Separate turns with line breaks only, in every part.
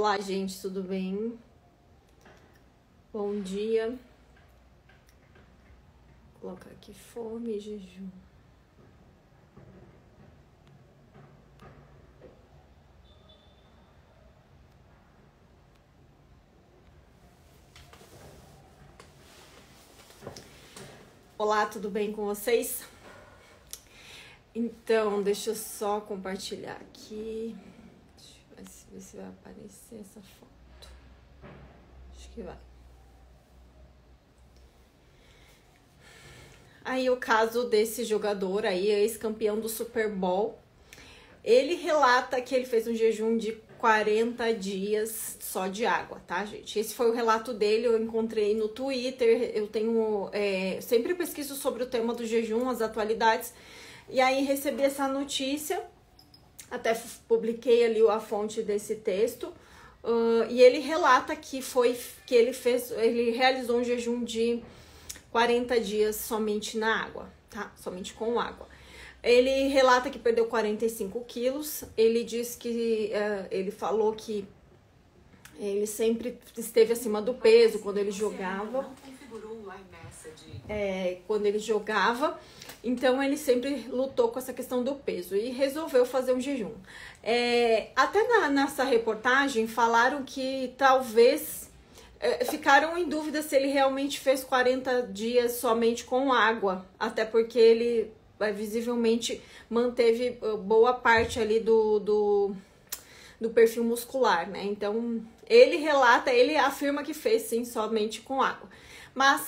Olá, gente, tudo bem? Bom dia. Vou colocar aqui fome e jejum. Olá, tudo bem com vocês? Então, deixa eu só compartilhar aqui. Deixa eu ver se vai aparecer essa foto. Acho que vai. Aí o caso desse jogador aí, ex-campeão do Super Bowl, ele relata que ele fez um jejum de 40 dias só de água, tá, gente? Esse foi o relato dele, eu encontrei no Twitter, eu tenho, sempre pesquiso sobre o tema do jejum, as atualidades, e aí recebi essa notícia, até publiquei ali a fonte desse texto, e ele relata que ele realizou um jejum de 40 dias somente na água, tá? Somente com água. Ele relata que perdeu 45 quilos. Ele diz que ele falou que ele sempre esteve acima do peso quando ele jogava. Quando ele jogava. Então ele sempre lutou com essa questão do peso e resolveu fazer um jejum. Até nessa reportagem falaram que talvez ficaram em dúvida se ele realmente fez 40 dias somente com água, até porque ele visivelmente manteve boa parte ali do perfil muscular, né? Então, ele afirma que fez sim somente com água. Mas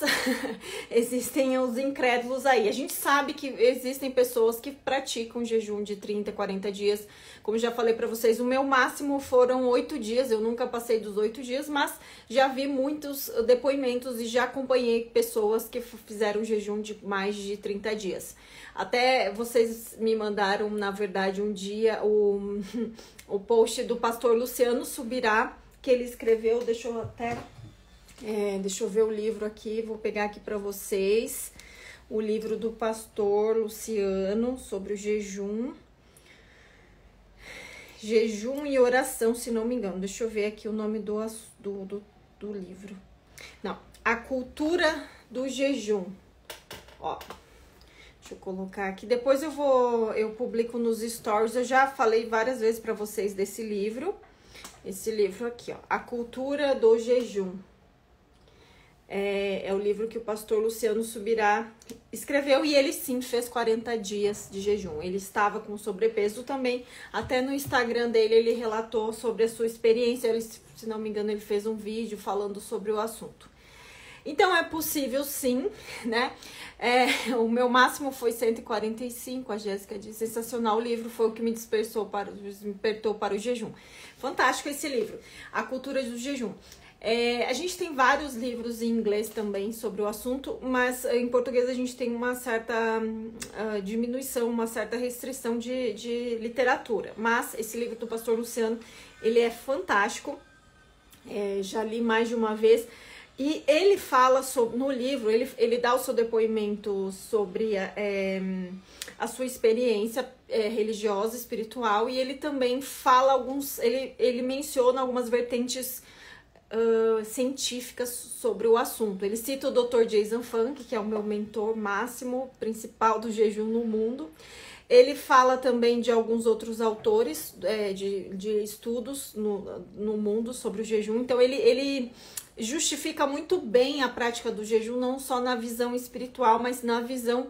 existem os incrédulos aí. A gente sabe que existem pessoas que praticam jejum de 30, 40 dias. Como já falei pra vocês, o meu máximo foram 8 dias. Eu nunca passei dos 8 dias, mas já vi muitos depoimentos e já acompanhei pessoas que fizeram jejum de mais de 30 dias. Até vocês me mandaram, na verdade, um dia o post do pastor Luciano Subirá, que ele escreveu, deixa eu ver o livro aqui, vou pegar aqui para vocês, o livro do pastor Luciano sobre o jejum e oração, se não me engano. Deixa eu ver aqui o nome do livro. Não, A Cultura do Jejum. Ó, deixa eu colocar aqui. Depois eu publico nos stories. Eu já falei várias vezes para vocês desse livro. Esse livro aqui, ó, A Cultura do Jejum. É o livro que o pastor Luciano Subirá escreveu e ele sim fez 40 dias de jejum. Ele estava com sobrepeso também. Até no Instagram dele ele relatou sobre a sua experiência. Ele, se não me engano, ele fez um vídeo falando sobre o assunto. Então é possível sim, né? O meu máximo foi 145, a Jéssica disse. Sensacional, o livro foi o que me despertou para o jejum. Fantástico esse livro, A Cultura do Jejum. A gente tem vários livros em inglês também sobre o assunto, mas em português a gente tem uma certa diminuição, uma certa restrição de literatura. Mas esse livro do pastor Luciano, ele é fantástico, já li mais de uma vez. E ele fala no livro, ele dá o seu depoimento sobre a sua experiência religiosa, espiritual, e ele também fala ele menciona algumas vertentes científicas sobre o assunto. Ele cita o Dr. Jason Funk, que é o meu mentor máximo, principal do jejum no mundo. Ele fala também de alguns outros autores de estudos no mundo sobre o jejum. Então ele justifica muito bem a prática do jejum, não só na visão espiritual, mas na visão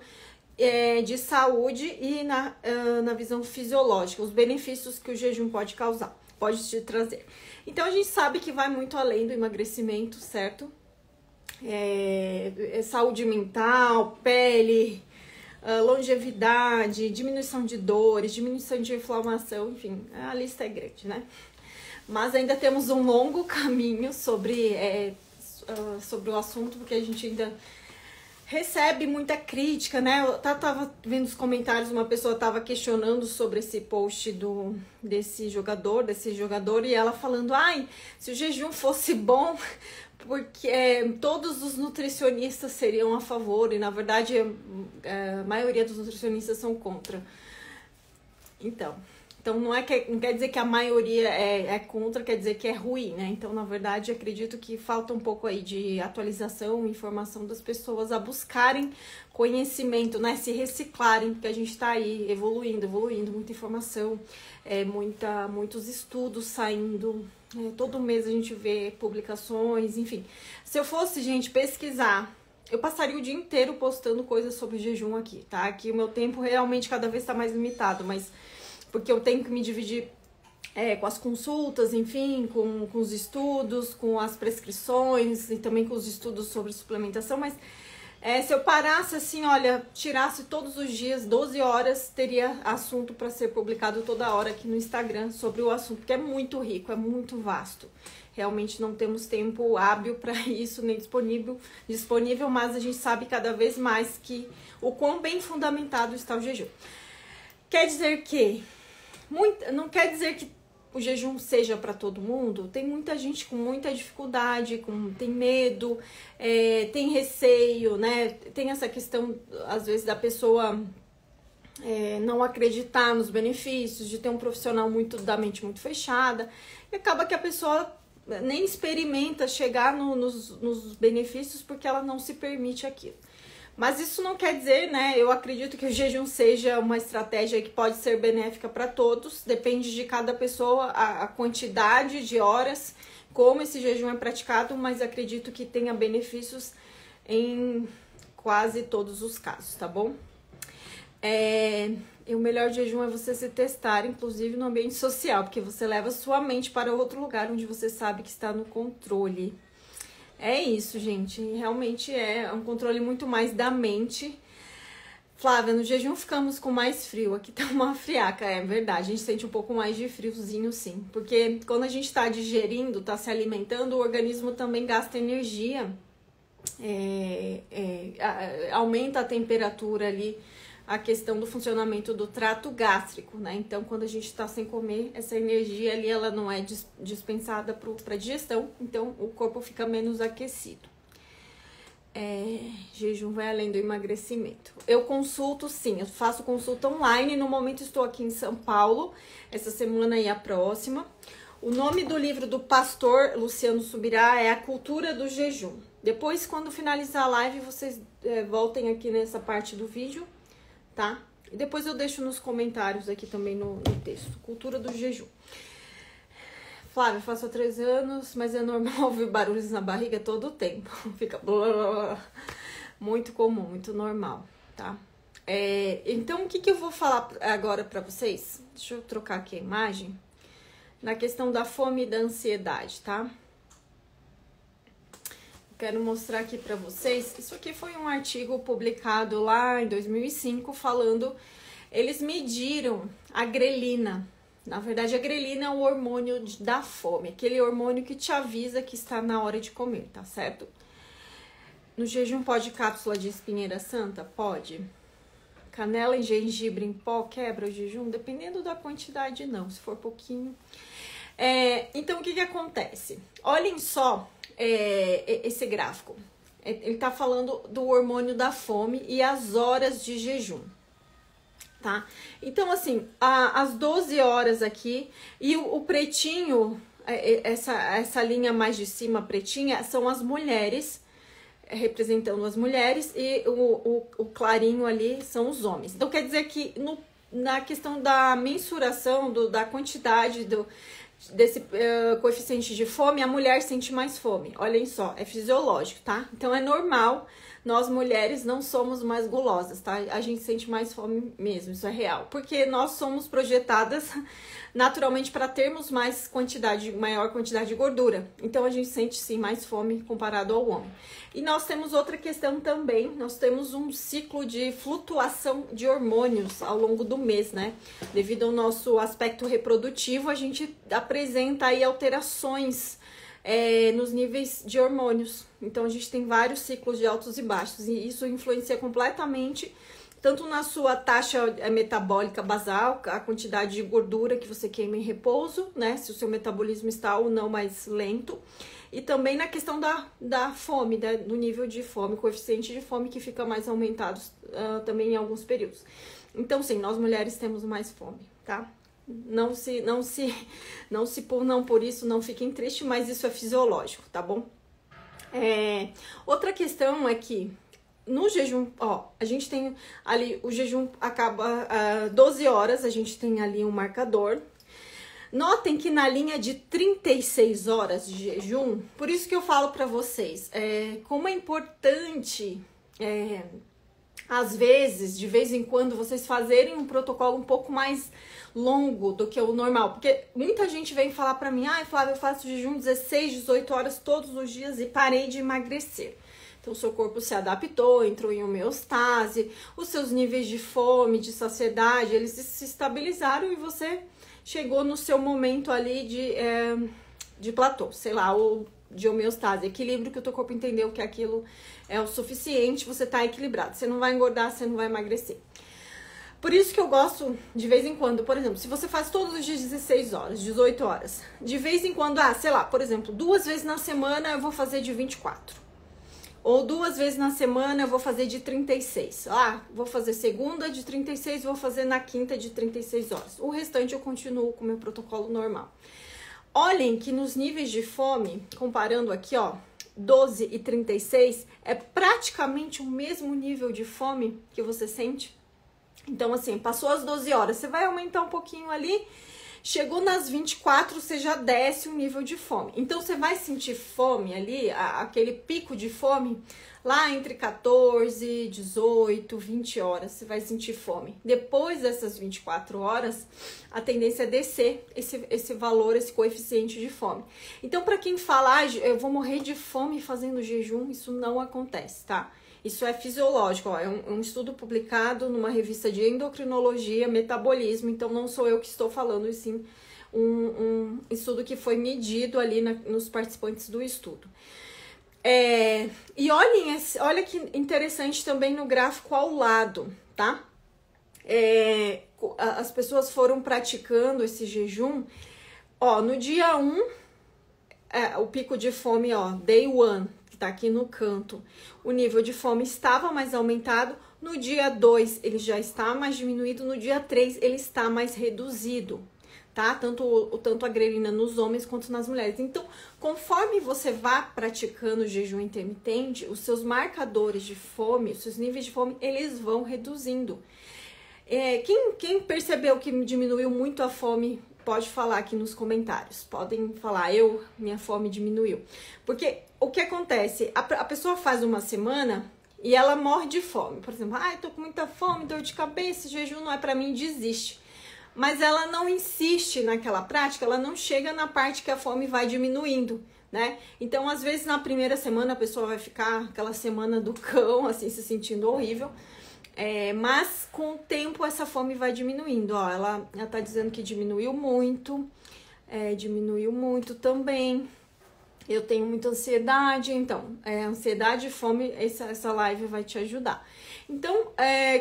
de saúde e na visão fisiológica, os benefícios que o jejum pode causar, pode te trazer. Então a gente sabe que vai muito além do emagrecimento, certo? Saúde mental, pele, longevidade, diminuição de dores, diminuição de inflamação, enfim, a lista é grande, né? Mas ainda temos um longo caminho sobre o assunto, porque a gente ainda recebe muita crítica, né? Eu tava vendo os comentários, uma pessoa tava questionando sobre esse post desse jogador, e ela falando, se o jejum fosse bom, porque todos os nutricionistas seriam a favor, e na verdade a maioria dos nutricionistas são contra. Então, Então, não quer dizer que a maioria é contra, quer dizer que é ruim, né? Então, na verdade, acredito que falta um pouco aí de atualização, informação das pessoas a buscarem conhecimento, né? Se reciclarem, porque a gente tá aí evoluindo, muita informação, muitos estudos saindo, todo mês a gente vê publicações, enfim. Se eu fosse, gente, pesquisar, eu passaria o dia inteiro postando coisas sobre jejum aqui, tá? Aqui o meu tempo realmente cada vez tá mais limitado, mas porque eu tenho que me dividir com as consultas, enfim, com os estudos, com as prescrições e também com os estudos sobre suplementação, mas se eu parasse assim, olha, tirasse todos os dias, 12 horas, teria assunto para ser publicado toda hora aqui no Instagram sobre o assunto, porque é muito rico, é muito vasto. Realmente não temos tempo hábil para isso, nem disponível, mas a gente sabe cada vez mais que o quão bem fundamentado está o jejum. Quer dizer que não quer dizer que o jejum seja para todo mundo. Tem muita gente com muita dificuldade, tem medo, tem receio, né? Tem essa questão, às vezes, da pessoa não acreditar nos benefícios, de ter um profissional da mente muito fechada. E acaba que a pessoa nem experimenta chegar nos benefícios porque ela não se permite aquilo. Mas isso não quer dizer, né? Eu acredito que o jejum seja uma estratégia que pode ser benéfica para todos. Depende de cada pessoa, a quantidade de horas, como esse jejum é praticado, mas acredito que tenha benefícios em quase todos os casos, tá bom? E o melhor jejum é você se testar, inclusive no ambiente social, porque você leva sua mente para outro lugar onde você sabe que está no controle. É isso, gente. Realmente é um controle muito mais da mente. Flávia, no jejum ficamos com mais frio. Aqui tá uma friaca, é verdade. A gente sente um pouco mais de friozinho, sim. Porque quando a gente tá digerindo, tá se alimentando, o organismo também gasta energia. Aumenta a temperatura ali, a questão do funcionamento do trato gástrico, né? Então, quando a gente tá sem comer, essa energia ali, ela não é dispensada para digestão, então o corpo fica menos aquecido. Jejum vai além do emagrecimento. Eu consulto, sim, eu faço consulta online. No momento estou aqui em São Paulo, essa semana e a próxima. O nome do livro do pastor Luciano Subirá é A Cultura do Jejum. Depois, quando finalizar a live, vocês voltem aqui nessa parte do vídeo, tá? E depois eu deixo nos comentários aqui também no texto. Cultura do jejum. Flávia, faço há 3 anos, mas é normal ouvir barulhos na barriga todo o tempo. Fica blá, blá, blá. Muito comum, muito normal, tá? Então, o que eu vou falar agora pra vocês? Deixa eu trocar aqui a imagem. Na questão da fome e da ansiedade, tá? Quero mostrar aqui pra vocês. Isso aqui foi um artigo publicado lá em 2005 falando... Eles mediram a grelina. Na verdade, a grelina é o hormônio da fome. Aquele hormônio que te avisa que está na hora de comer, tá certo? No jejum pode cápsula de espinheira santa? Pode. Canela e gengibre em pó quebra o jejum? Dependendo da quantidade, não. Se for pouquinho... Então, o que acontece? Olhem só esse gráfico. Ele tá falando do hormônio da fome e as horas de jejum, tá? Então, assim, as 12 horas aqui e o pretinho, essa linha mais de cima pretinha, são as mulheres, representando as mulheres, e o clarinho ali são os homens. Então, quer dizer que na questão da mensuração, da quantidade desse coeficiente de fome, a mulher sente mais fome. Olhem só, é fisiológico, tá? Então é normal, nós mulheres não somos mais gulosas, tá? A gente sente mais fome mesmo, isso é real. Porque nós somos projetadas naturalmente para termos maior quantidade de gordura. Então a gente sente sim mais fome comparado ao homem. E nós temos outra questão também, nós temos um ciclo de flutuação de hormônios ao longo do mês, né? Devido ao nosso aspecto reprodutivo, a gente apresenta aí alterações nos níveis de hormônios. Então a gente tem vários ciclos de altos e baixos e isso influencia completamente tanto na sua taxa metabólica basal, a quantidade de gordura que você queima em repouso, né? Se o seu metabolismo está ou não mais lento. E também na questão da fome, do nível de fome, coeficiente de fome que fica mais aumentado também em alguns períodos. Então, sim, nós mulheres temos mais fome, tá? não por isso, não fiquem tristes, mas isso é fisiológico, tá bom? Outra questão é que no jejum, ó, a gente tem ali, o jejum acaba 12 horas, a gente tem ali um marcador. Notem que na linha de 36 horas de jejum, por isso que eu falo pra vocês, como é importante, às vezes, de vez em quando, vocês fazerem um protocolo um pouco mais longo do que o normal. Porque muita gente vem falar pra mim, Flávia, eu faço jejum 16, 18 horas todos os dias e parei de emagrecer. Então, o seu corpo se adaptou, entrou em homeostase, os seus níveis de fome, de saciedade, eles se estabilizaram e você chegou no seu momento ali de platô, sei lá, ou de homeostase, equilíbrio, que o teu corpo entendeu que aquilo é o suficiente, você tá equilibrado, você não vai engordar, você não vai emagrecer. Por isso que eu gosto, de vez em quando, por exemplo, se você faz todos os dias 16 horas, 18 horas, de vez em quando, sei lá, por exemplo, 2 vezes na semana eu vou fazer de 24. Ou 2 vezes na semana eu vou fazer de 36. Vou fazer segunda de 36, vou fazer na quinta de 36 horas. O restante eu continuo com o meu protocolo normal. Olhem que nos níveis de fome, comparando aqui, ó, 12 e 36, é praticamente o mesmo nível de fome que você sente. Então, assim, passou as 12 horas, você vai aumentar um pouquinho ali, chegou nas 24, você já desce o nível de fome. Então, você vai sentir fome ali, aquele pico de fome, lá entre 14, 18, 20 horas, você vai sentir fome. Depois dessas 24 horas, a tendência é descer esse valor, esse coeficiente de fome. Então, para quem fala, eu vou morrer de fome fazendo jejum, isso não acontece, tá? Isso é fisiológico, ó, é um estudo publicado numa revista de endocrinologia, metabolismo, então não sou eu que estou falando, e sim um estudo que foi medido ali nos participantes do estudo. E olha que interessante também no gráfico ao lado, tá? As pessoas foram praticando esse jejum, ó, no dia 1, o pico de fome, ó, day 1, que tá aqui no canto, o nível de fome estava mais aumentado, no dia 2 ele já está mais diminuído, no dia 3 ele está mais reduzido, tá? Tanto a grelina nos homens quanto nas mulheres. Então, conforme você vá praticando o jejum intermitente, os seus marcadores de fome, os seus níveis de fome, eles vão reduzindo. Quem percebeu que diminuiu muito a fome, pode falar aqui nos comentários. Podem falar, minha fome diminuiu. Porque o que acontece? A pessoa faz uma semana e ela morre de fome. Por exemplo, tô com muita fome, dor de cabeça, jejum não é pra mim, desiste. Mas ela não insiste naquela prática, ela não chega na parte que a fome vai diminuindo, né? Então, às vezes, na primeira semana, a pessoa vai ficar aquela semana do cão, assim, se sentindo horrível. Mas com o tempo essa fome vai diminuindo, ó, ela tá dizendo que diminuiu muito também. Eu tenho muita ansiedade, então, ansiedade e fome, essa live vai te ajudar. Então,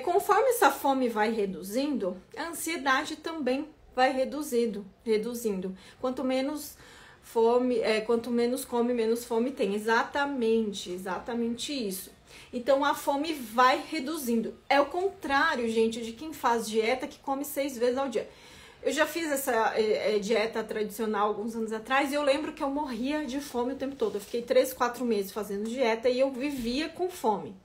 conforme essa fome vai reduzindo, a ansiedade também vai reduzindo. Quanto menos fome, quanto menos come, menos fome tem. Exatamente isso. Então, a fome vai reduzindo. É o contrário, gente, de quem faz dieta que come 6 vezes ao dia. Eu já fiz essa dieta tradicional alguns anos atrás e eu lembro que eu morria de fome o tempo todo. Eu fiquei 3, 4 meses fazendo dieta e eu vivia com fome.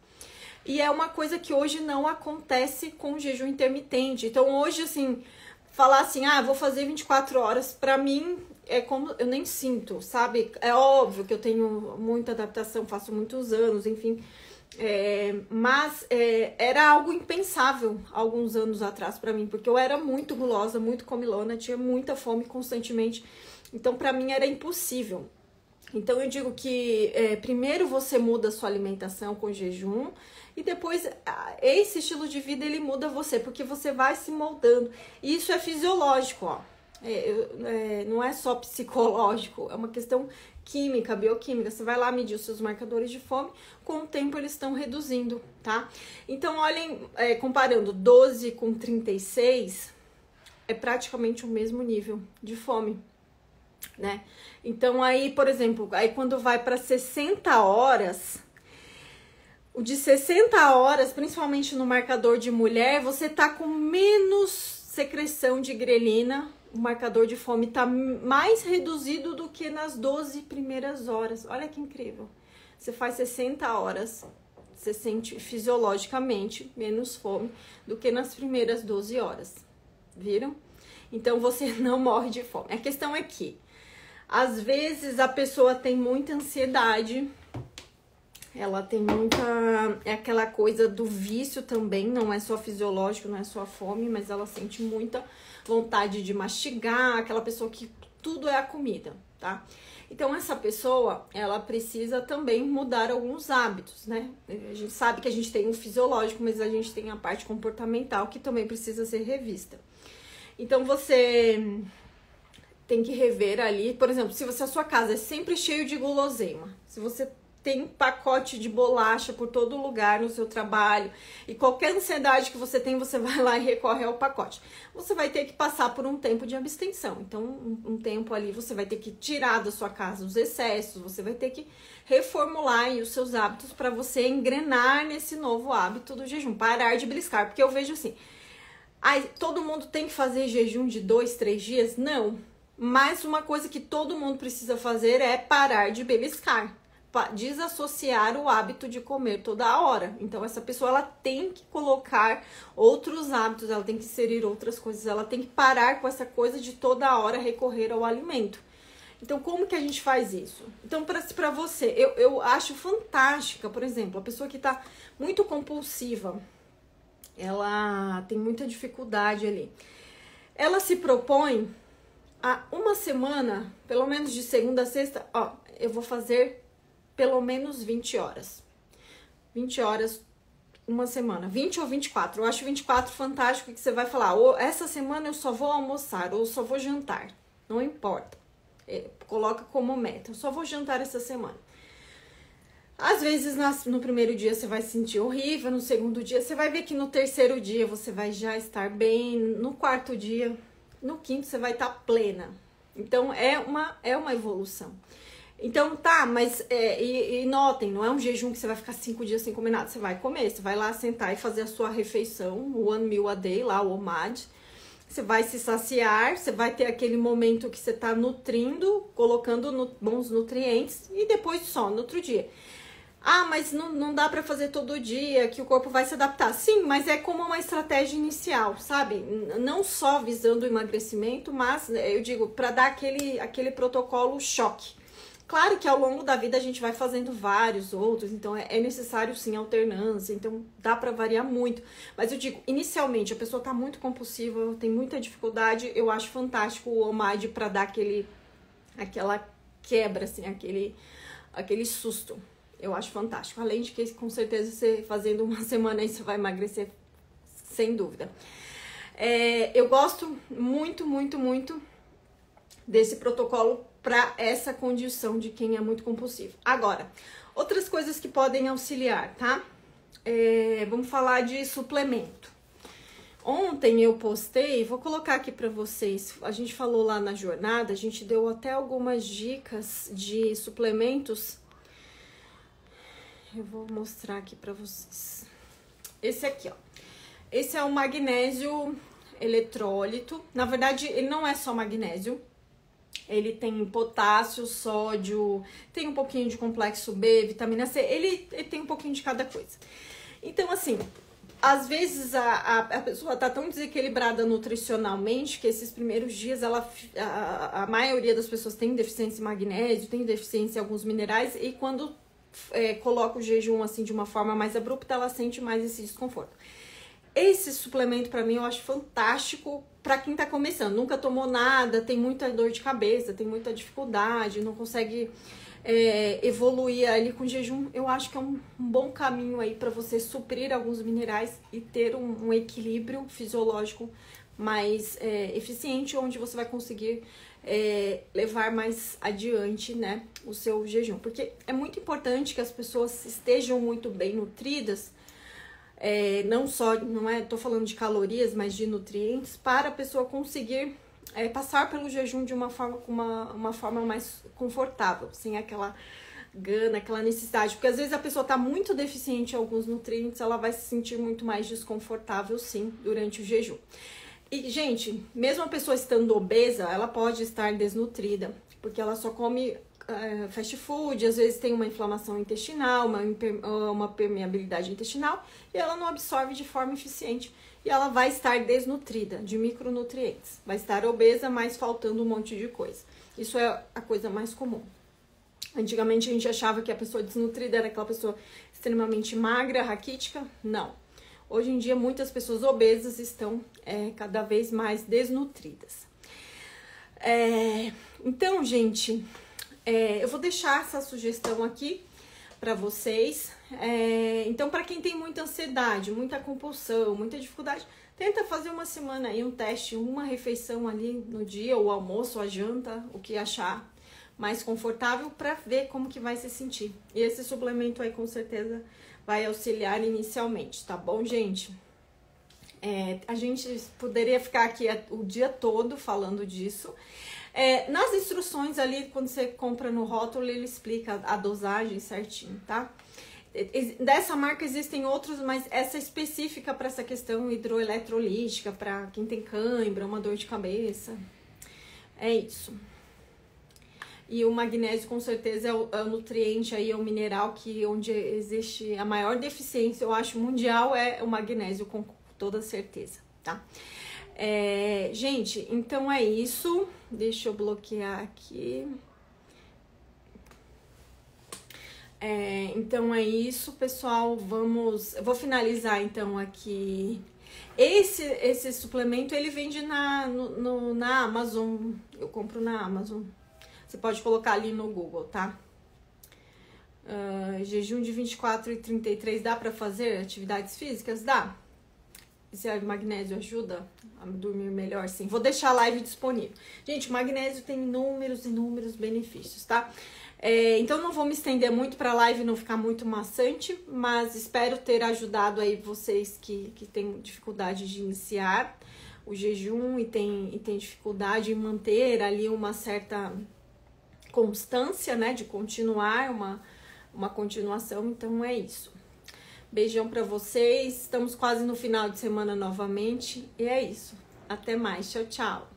E é uma coisa que hoje não acontece com o jejum intermitente. Então, hoje, assim, falar assim, vou fazer 24 horas, pra mim, é como eu nem sinto, sabe? É óbvio que eu tenho muita adaptação, faço muitos anos, enfim. Mas era algo impensável alguns anos atrás pra mim, porque eu era muito gulosa, muito comilona, tinha muita fome constantemente, então pra mim era impossível. Então eu digo que primeiro você muda a sua alimentação com jejum e depois esse estilo de vida ele muda você, porque você vai se moldando, e isso é fisiológico, ó. Não é só psicológico, é uma questão química, bioquímica. Você vai lá medir os seus marcadores de fome, com o tempo eles estão reduzindo, tá? Então, olhem, comparando 12 com 36, é praticamente o mesmo nível de fome, né? Então, aí, por exemplo, aí quando vai para 60 horas, o de 60 horas, principalmente no marcador de mulher, você tá com menos secreção de grelina, o marcador de fome está mais reduzido do que nas 12 primeiras horas. Olha que incrível. Você faz 60 horas, você sente fisiologicamente menos fome do que nas primeiras 12 horas. Viram? Então você não morre de fome. A questão é que, às vezes, a pessoa tem muita ansiedade, ela tem muita... É aquela coisa do vício também, não é só fisiológico, não é só a fome, mas ela sente muita vontade de mastigar, aquela pessoa que tudo é a comida, tá? Então, essa pessoa, ela precisa também mudar alguns hábitos, né? A gente sabe que a gente tem o fisiológico, mas a gente tem a parte comportamental que também precisa ser revista. Então, você tem que rever ali, por exemplo, se a sua casa é sempre cheio de guloseima, se você tem pacote de bolacha por todo lugar no seu trabalho e qualquer ansiedade que você tem, você vai lá e recorre ao pacote. Você vai ter que passar por um tempo de abstenção. Então, um tempo ali você vai ter que tirar da sua casa os excessos, você vai ter que reformular aí os seus hábitos para você engrenar nesse novo hábito do jejum, parar de beliscar. Porque eu vejo assim, todo mundo tem que fazer jejum de 2, 3 dias? Não. Mas uma coisa que todo mundo precisa fazer é parar de beliscar. Desassociar o hábito de comer toda hora. Então, essa pessoa, ela tem que colocar outros hábitos, ela tem que inserir outras coisas, ela tem que parar com essa coisa de toda hora recorrer ao alimento. Então, como que a gente faz isso? Então, para você, eu acho fantástica, por exemplo, a pessoa que tá muito compulsiva, ela tem muita dificuldade ali. Ela se propõe a uma semana, pelo menos de segunda a sexta, eu vou fazer pelo menos 20 horas. 20 horas, uma semana. 20 ou 24. Eu acho 24 fantástico, que você vai falar, essa semana eu só vou almoçar, ou só vou jantar. Não importa. Coloca como meta. Eu só vou jantar essa semana. Às vezes, no primeiro dia você vai se sentir horrível, no segundo dia você vai ver que no terceiro dia você vai já estar bem, no quarto dia, no quinto você vai estar plena. Então, é uma evolução. Então, tá, mas e notem, não é um jejum que você vai ficar 5 dias sem comer nada. Você vai comer, você vai lá sentar e fazer a sua refeição, o One Meal a Day, lá o OMAD. Você vai se saciar, você vai ter aquele momento que você tá nutrindo, colocando bons nutrientes e depois só no outro dia. Mas não dá pra fazer todo dia, que o corpo vai se adaptar. Sim, mas é como uma estratégia inicial, sabe? Não só visando o emagrecimento, mas eu digo, pra dar aquele protocolo choque. Claro que ao longo da vida a gente vai fazendo vários outros, então é necessário sim alternância, então dá pra variar muito. Mas eu digo, inicialmente a pessoa tá muito compulsiva, tem muita dificuldade, eu acho fantástico o OMAD pra dar aquela quebra, assim, aquele susto. Eu acho fantástico. Além de que, com certeza, você fazendo uma semana aí, você vai emagrecer, sem dúvida. Eu gosto muito, muito, muito desse protocolo para essa condição de quem é muito compulsivo. Agora, outras coisas que podem auxiliar, tá? Vamos falar de suplemento. Ontem eu postei, vou colocar aqui para vocês, a gente falou lá na jornada, a gente deu até algumas dicas de suplementos. Eu vou mostrar aqui pra vocês. Esse aqui, ó. Esse é o magnésio eletrólito. Na verdade, ele não é só magnésio. Ele tem potássio, sódio, tem um pouquinho de complexo B, vitamina C. Ele tem um pouquinho de cada coisa. Então, assim, às vezes a pessoa tá tão desequilibrada nutricionalmente que esses primeiros dias a maioria das pessoas tem deficiência em magnésio, tem deficiência em alguns minerais e quando coloca o jejum assim de uma forma mais abrupta, ela sente mais esse desconforto. Esse suplemento pra mim eu acho fantástico pra quem tá começando, nunca tomou nada, tem muita dor de cabeça, tem muita dificuldade, não consegue evoluir ali com jejum. Eu acho que é um bom caminho aí pra você suprir alguns minerais e ter um equilíbrio fisiológico mais eficiente, onde você vai conseguir levar mais adiante, né, o seu jejum. Porque é muito importante que as pessoas estejam muito bem nutridas, não tô falando de calorias, mas de nutrientes, para a pessoa conseguir passar pelo jejum de uma forma mais confortável, sem aquela gana, aquela necessidade. Porque às vezes a pessoa tá muito deficiente em alguns nutrientes, ela vai se sentir muito mais desconfortável, sim, durante o jejum. E, gente, mesmo a pessoa estando obesa, ela pode estar desnutrida, porque ela só come fast food, às vezes tem uma inflamação intestinal, uma permeabilidade intestinal, e ela não absorve de forma eficiente. E ela vai estar desnutrida de micronutrientes. Vai estar obesa, mas faltando um monte de coisa. Isso é a coisa mais comum. Antigamente a gente achava que a pessoa desnutrida era aquela pessoa extremamente magra, raquítica. Não. Hoje em dia muitas pessoas obesas estão cada vez mais desnutridas. Então, gente, eu vou deixar essa sugestão aqui para vocês. Então, para quem tem muita ansiedade, muita compulsão, muita dificuldade, tenta fazer uma semana aí um teste, uma refeição ali no dia, o almoço, a janta, o que achar mais confortável, para ver como que vai se sentir. E esse suplemento aí com certeza vai auxiliar inicialmente, tá bom, gente? A gente poderia ficar aqui o dia todo falando disso. Nas instruções ali, quando você compra no rótulo, ele explica a dosagem certinho, tá? Dessa marca existem outros, mas essa específica para essa questão hidroeletrolítica, para quem tem cãibra, uma dor de cabeça. É isso. E o magnésio, com certeza, é o nutriente aí, é o mineral que onde existe a maior deficiência, eu acho, mundial, é o magnésio, com toda certeza, tá? Gente, então é isso. Deixa eu bloquear aqui. Então é isso, pessoal. Eu vou finalizar então aqui. Esse suplemento ele vende na Amazon. Eu compro na Amazon. Você pode colocar ali no Google, tá? Jejum de 24 e 33 dá pra fazer atividades físicas? Dá. Esse magnésio ajuda a dormir melhor, sim. Vou deixar a live disponível. Gente, o magnésio tem inúmeros benefícios, tá? Então não vou me estender muito para a live não ficar muito maçante, mas espero ter ajudado aí vocês que têm dificuldade de iniciar o jejum e tem dificuldade em manter ali uma certa constância, né? De continuar uma continuação, então é isso. Beijão pra vocês, estamos quase no final de semana novamente, e é isso. Até mais, tchau, tchau.